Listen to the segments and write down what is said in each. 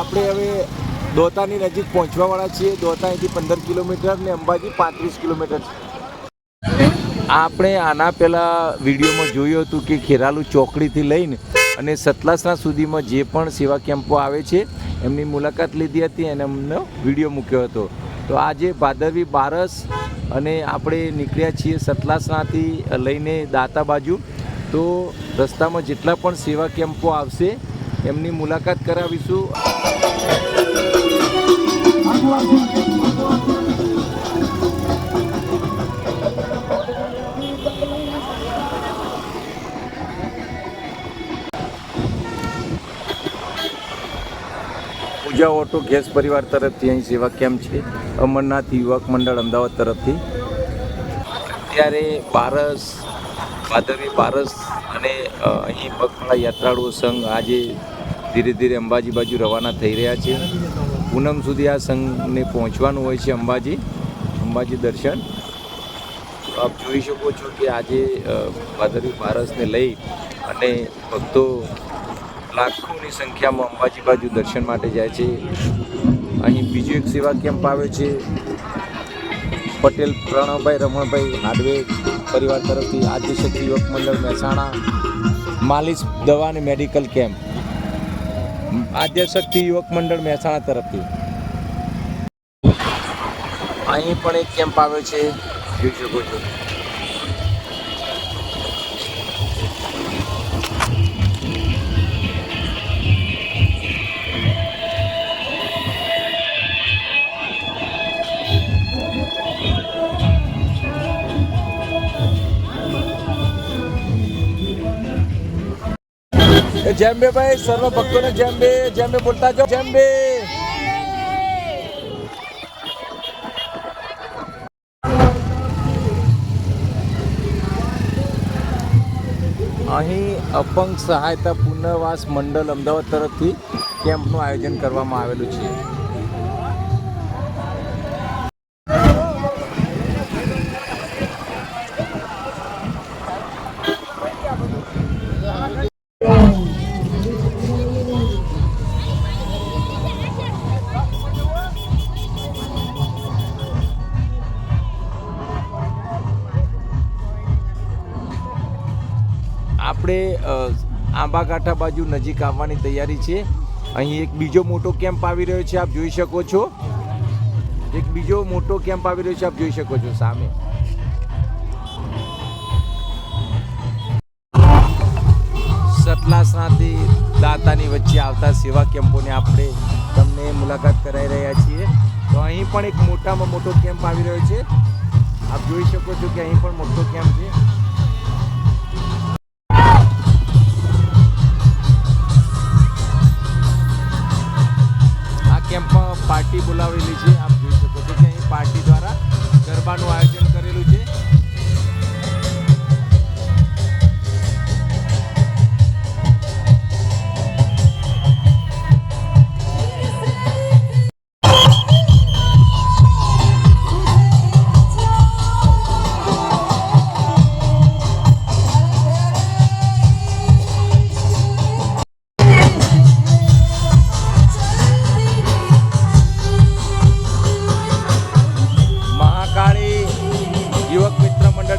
આપણે હવે દોતાની નજીક પહોંચવાવાળા છીએ. દોતા અહીંથી 15 કિલોમીટર ને અંબાજી 35 કિલોમીટર છે. આપણે આના પહેલાં વિડીયોમાં જોયું હતું કે ખેરાલુ ચોકડીથી લઈને અને સતલાસણા સુધીમાં જે પણ સેવા કેમ્પો આવે છે એમની મુલાકાત લીધી હતી અને એમનો વિડીયો મૂક્યો હતો. તો આજે ભાદરવી બારસ અને આપણે નીકળ્યા છીએ સતલાસણાથી લઈને દાતા બાજુ. તો રસ્તામાં જેટલા પણ સેવા કેમ્પો આવશે એમની મુલાકાત કરાવીશું. પૂજા ઓટો ગેસ પરિવાર તરફથી અહીં સેવા કેમ્પ છે. અમરનાથ યુવક મંડળ અમદાવાદ તરફથી અત્યારે બારસ ભાદરવી બારસ અને અહીં પગપાળા યાત્રાળુઓ સંઘ આજે ધીરે ધીરે અંબાજી બાજુ રવાના થઈ રહ્યા છે. પૂનમ સુધી આ સંઘને પહોંચવાનું હોય છે અંબાજી દર્શન. આપ જોઈ શકો છો કે આજે ભાદરવી બારસને લઈ અને ભક્તો લાખોની સંખ્યામાં અંબાજી બાજુ દર્શન માટે જાય છે. અહીં બીજો એક સેવા કેમ્પ આવે છે પટેલ પ્રણવભાઈ રમણભાઈ હાર્ડવેર પરિવાર તરફથી આદ્યશક્તિ યુવક મંડળ મહેસાણા માલિશ દવા અને મેડિકલ કેમ્પ આદ્યશક્તિ યુવક મંડળ મહેસાણા તરફથી અહીં પણ એક કેમ્પ આવે છે, જોઈ શકો છો. જેમ્બે ભાઈ સર્વ ભક્તોને જેમ્બે બોલતા જાઓ. જેમ્બે અહીં અપંગ સહાયતા પુનર્વાસ મંડળ અમદાવાદ તરફથી કેમ્પનું આયોજન કરવામાં આવેલું છે. આપણે આંબાકાંઠા બાજુ નજીક આવવાની તૈયારી છે. અહીં એક બીજો મોટો કેમ્પ આવી રહ્યો છે, આપ જોઈ શકો છો. એક બીજો મોટો કેમ્પ આવી રહ્યો છે, આપ જોઈ શકો છો સામે. સતલાસણાથી દાતાની વચ્ચે આવતા સેવા કેમ્પોને આપણે તમને મુલાકાત કરાવી રહ્યા છીએ. તો અહીં પણ એક મોટામાં મોટો કેમ્પ આવી રહ્યો છે, આપ જોઈ શકો છો કે અહીં પણ મોટો કેમ્પ છે. કેમ્પમાં પાર્ટી બોલાવેલી છે, આપ જોઈ શકો છો કે અહીં પાર્ટી દ્વારા ગરબાનું આયોજન કરેલું છે.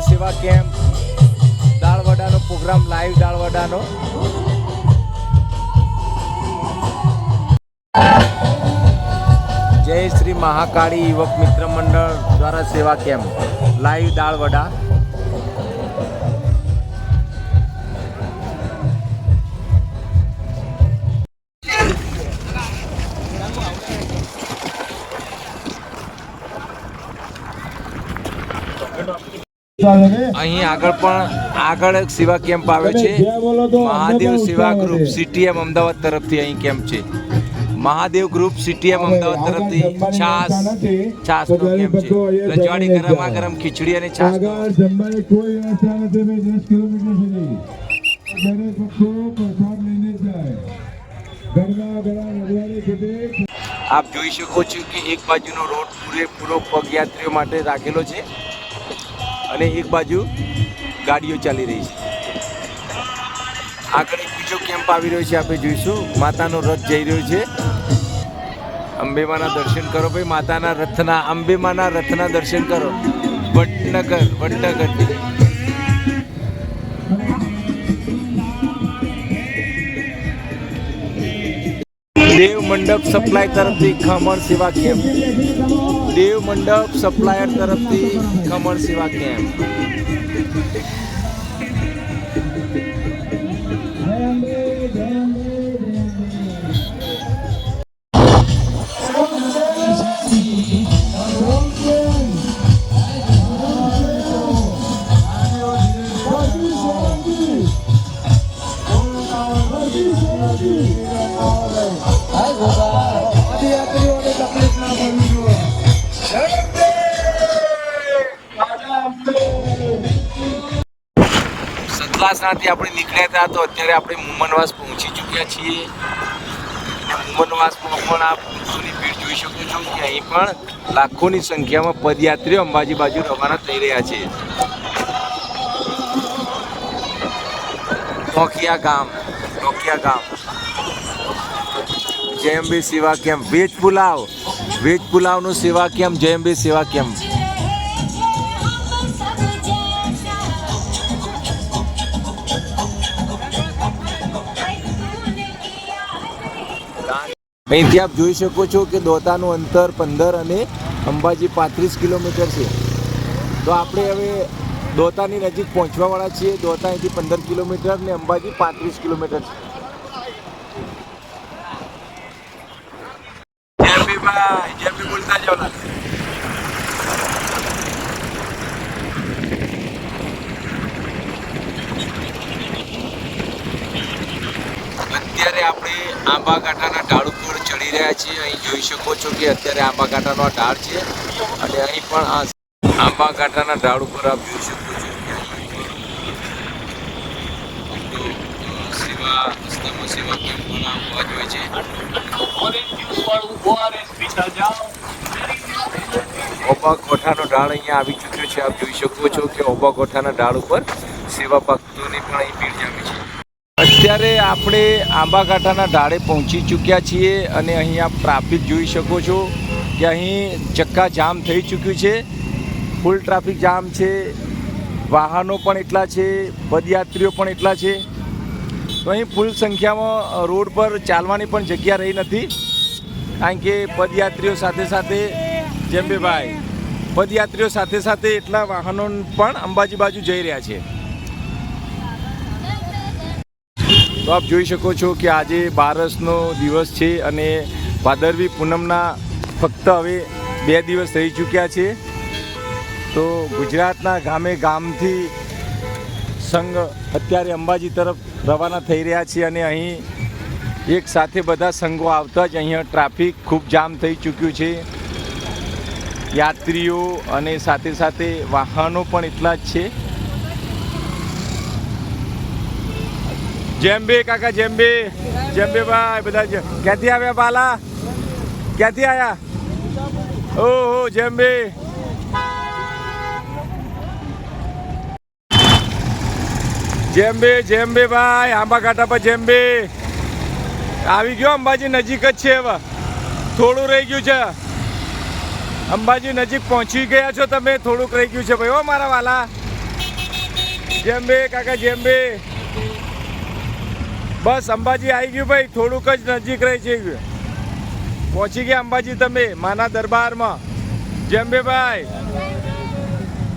સેવા કેમ્પ દાળવડાનો પ્રોગ્રામ લાઈવ દાળવડાનો જય શ્રી મહાકાળી યુવક મિત્ર મંડળ દ્વારા સેવા કેમ્પ લાઈવ દાળવડા. અહીં આગળ એક સેવા કેમ્પ આવે છે. મહાદેવ સેવા ગ્રુપ સીટીએમ અમદાવાદ તરફથી અહીં કેમ્પ છે. મહાદેવ ગ્રુપ સીટીએમ અમદાવાદ તરફથી છાસનો કેમ્પ છે. રજવાડી ગરમા ગરમ ખીચડી અને છાસ. આપ જોઈ શકો છો કે એક બાજુનો રોડ પૂરેપૂરો પગયાત્રીઓ માટે રાખેલો છે અને એક બાજુ ગાડીઓ ચાલી રહી છે. આગળ એક બીજો કેમ્પ આવી રહ્યો છે, આપણે જોઈશું. માતાનો રથ જઈ રહ્યો છે. અંબેમાના દર્શન કરો ભાઈ, માતાના રથના, અંબેમાના રથના દર્શન કરો. વડનગરથી દેવ મંડપ સપ્લાય તરફથી ખમણ સેવા કેમ્પ. દેવ મંડપ સપ્લાયર તરફથી ખમણ સેવા કેમ્પ. સતલાસણાથી આપણે નીકળ્યા હતા તો અત્યારે આપણે મુમનવાસ પહોંચી ચૂક્યા છીએ. મુમનવાસમાં પણ આપ ભક્તોની ભીડ જોઈ શકો છો કે અહીં પણ લાખોની સંખ્યામાં પદયાત્રીઓ અંબાજી બાજુ રવાના થઈ રહ્યા છે. ટોકિયા ગામ જયંબે સેવા કેમ્પ. વેજ પુલાવનું સેવા કેમ્પ, જયંબે સેવા કેમ્પ. અહીંથી આપ જોઈ શકો છો કે દોતાનું અંતર 15 અને અંબાજી 35 કિલોમીટર છે. તો આપણે હવે દોતાની નજીક પહોંચવાવાળા છીએ. દોતા અહીંથી 15 કિલોમીટર ને અંબાજી 35 કિલોમીટર છે. જય ભી બોલતા જાઓ ના. અત્યારે આપણે આંબાઘાટાના ઢાળ ઉપર ચડી રહ્યા છીએ. અહીં જોઈ શકો છો કે અત્યારે આંબાઘાટાનો ઢાળ છે અને અહીં પણ આ આંબાઘાટાના ઢાળ ઉપર આપ જોઈ શકો છો કે સેવા કેમ્પ પણ આવવા જોઈએ છે. ઓબાકોઠાનો ઢાળ અહીંયા આવી ચૂક્યો છે. આપ જોઈ શકો છો કે ઓબાકોઠાના ઢાળ ઉપર સેવા ભક્તોની પણ અહીં ભીડ જામી છે. અત્યારે આપણે આંબાઘાટાના ઢાળે પહોંચી ચૂક્યા છીએ અને અહીં આપ ટ્રાફિક જોઈ શકો છો કે અહીં ચક્કા જામ થઈ ચૂક્યું છે. ફૂલ ટ્રાફિક જામ છે. વાહનો પણ એટલા છે, પદયાત્રીઓ પણ એટલા છે. તો અહીં ફૂલ સંખ્યામાં રોડ પર ચાલવાની પણ જગ્યા રહી નથી, કારણ કે પદયાત્રીઓ સાથે એટલા વાહનો પણ અંબાજી બાજુ જઈ રહ્યા છે. તો આપ જોઈ શકો છો કે આજે બારસનો દિવસ છે અને ભાદરવી પૂનમના ફક્ત હવે 2 દિવસ થઈ ચૂક્યા છે. તો ગુજરાતના ગામથી સંઘ અત્યારે અંબાજી તરફ રવાના થઈ રહ્યા છે અને અહીં એક સાથે બધા સંઘો આવતા જ અહીંયા ટ્રાફિક ખૂબ જામ થઈ ચૂક્યું છે. યાત્રીઓ અને સાથે વાહનો પણ એટલા જ છે. જેમ્બે કાકા, જેમ્બે ભાઈ, બધા ક્યાંથી આવ્યા? બાલા ક્યાંથી આવ્યા? ઓહો, જેમ્બે. ભાઈ, આંબાઘાટા પર જેમ્બે આવી ગયો. અંબાજી નજીક જ છે, હવે થોડું રહી ગયું છે. અંબાજી નજીક પહોંચી ગયા છો તમે, થોડુંક રહી ગયું છે ભાઈ. ઓ મારા વાલા, જેમ્બે કાકા, જેમ્બે. બસ અંબાજી આવી ગયું ભાઈ, થોડુંક જ નજીક રહી છે. પહોંચી ગયા અંબાજી તમે, માના દરબારમાં. જેમ્બે ભાઈ,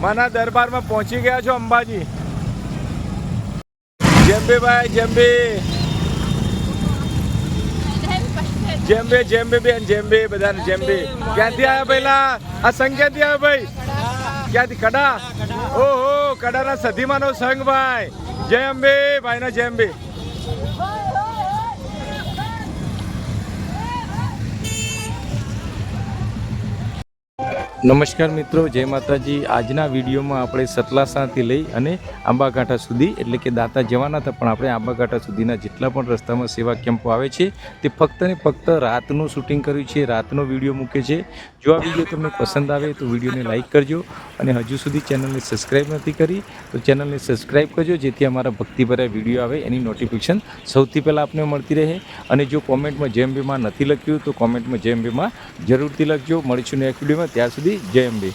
માના દરબારમાં પહોંચી ગયા છો અંબાજી. જેમ્બે ભાઈ, જેમ્બે બેન, જેમ્બે બધાને જેમ્બે. ક્યાંથી આવ્યા પહેલા? આ સંઘ ક્યાંથી આવ્યો ભાઈ? ક્યાંથી? કડા. ઓહો, કડાના સધીમાનો સંઘ ભાઈ. જય અંબે ભાઈના જેમ્બે. નમસ્કાર મિત્રો, જય માતાજી. આજના વિડીયોમાં આપણે સતલાસણાથી લઈ અને આંબાઘાટા સુધી એટલે કે દાંતા જવાના હતા, પણ આપણે આંબાઘાટા સુધીના જેટલા પણ રસ્તામાં સેવા કેમ્પો આવે છે તે ફક્ત ને ફક્ત રાતનું શૂટિંગ કર્યું છે, રાતનો વિડીયો મૂકે છે. જો આ વિડીયો તમને પસંદ આવે તો વિડીયોને લાઇક કરજો અને હજુ સુધી ચેનલને સબસ્ક્રાઈબ નથી કરી તો ચેનલને સબસ્ક્રાઈબ કરજો, જેથી અમારા ભક્તિભર્યા વિડીયો આવે એની નોટિફિકેશન સૌથી પહેલાં આપને મળતી રહે. અને જો કોમેન્ટમાં જય અંબેમાં નથી લખ્યું તો કોમેન્ટમાં જય અંબેમાં જરૂરથી લખજો. મળીશું નેક્સ્ટ વિડીયોમાં. ત્યાં સુધી જય અંબે.